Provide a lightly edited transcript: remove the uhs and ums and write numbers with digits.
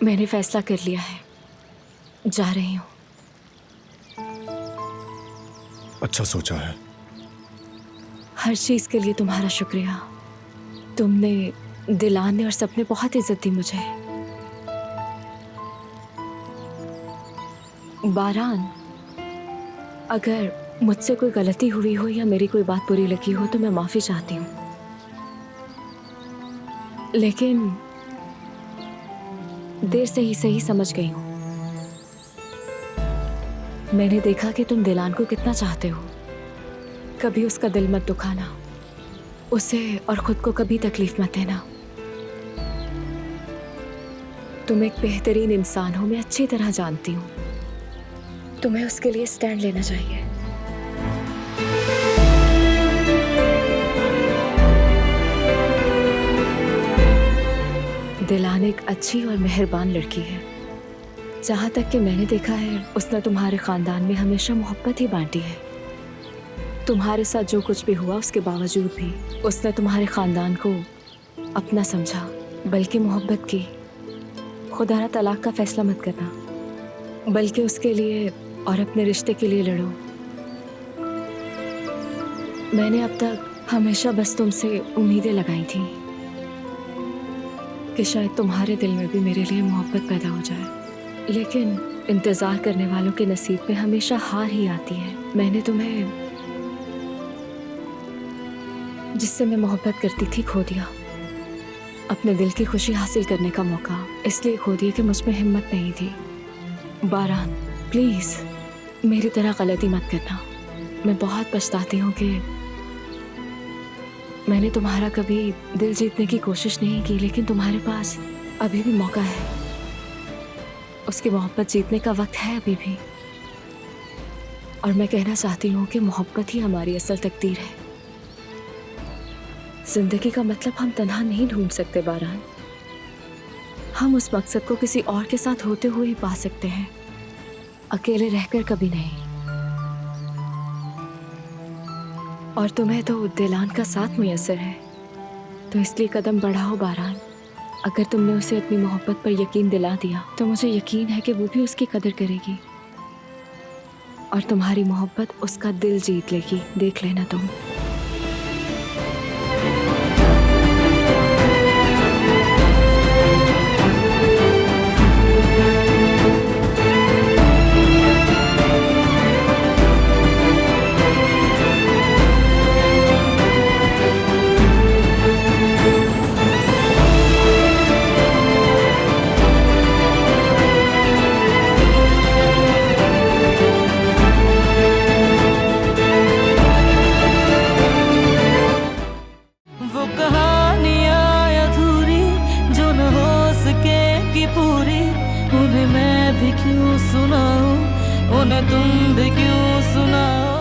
मैंने फैसला कर लिया है, जा रही हूँ। अच्छा सोचा है। हर चीज के लिए तुम्हारा शुक्रिया। तुमने, दिलान ने और सबने बहुत इज्जत दी मुझे। बारान, अगर मुझसे कोई गलती हुई हो या मेरी कोई बात बुरी लगी हो तो मैं माफी चाहती हूँ, लेकिन देर से ही सही समझ गई हूँ। मैंने देखा कि तुम दिलान को कितना चाहते हो। कभी उसका दिल मत दुखाना, उसे और खुद को कभी तकलीफ मत देना। तुम एक बेहतरीन इंसान हो, मैं अच्छी तरह जानती हूँ। तुम्हें उसके लिए स्टैंड लेना चाहिए। दिलान एक अच्छी और मेहरबान लड़की है। जहाँ तक कि मैंने देखा है, उसने तुम्हारे खानदान में हमेशा मोहब्बत ही बांटी है। तुम्हारे साथ जो कुछ भी हुआ उसके बावजूद भी उसने तुम्हारे खानदान को अपना समझा, बल्कि मोहब्बत की। खुदा तलाक का फैसला मत करना, बल्कि उसके लिए और अपने रिश्ते के लिए लड़ो। मैंने अब तक हमेशा बस तुमसे उम्मीदें लगाई थी कि शायद तुम्हारे दिल में भी मेरे लिए मोहब्बत पैदा हो जाए, लेकिन इंतजार करने वालों के नसीब में हमेशा हार ही आती है। मैंने तुम्हें, जिससे मैं मोहब्बत करती थी, खो दिया। अपने दिल की खुशी हासिल करने का मौका इसलिए खो दिया कि मुझ में हिम्मत नहीं थी। बारान, प्लीज मेरी तरह गलती मत करना। मैं बहुत पछताती हूँ कि मैंने तुम्हारा कभी दिल जीतने की कोशिश नहीं की, लेकिन तुम्हारे पास अभी भी मौका है। उसकी मोहब्बत जीतने का वक्त है अभी भी। और मैं कहना चाहती हूँ कि मोहब्बत ही हमारी असल तकदीर है। जिंदगी का मतलब हम तन्हा नहीं ढूंढ सकते बारान। हम उस मकसद को किसी और के साथ होते हुए ही पा सकते हैं, अकेले रहकर कभी नहीं। और तुम्हें तो दिलान का साथ मुयस्सर है, तो इसलिए कदम बढ़ाओ बारान। अगर तुमने उसे अपनी मोहब्बत पर यकीन दिला दिया तो मुझे यकीन है कि वो भी उसकी कदर करेगी और तुम्हारी मोहब्बत उसका दिल जीत लेगी। देख लेना तुम। उन्हें मैं भी क्यों सुनाऊं, उन्हें तुम भी क्यों सुनाओ।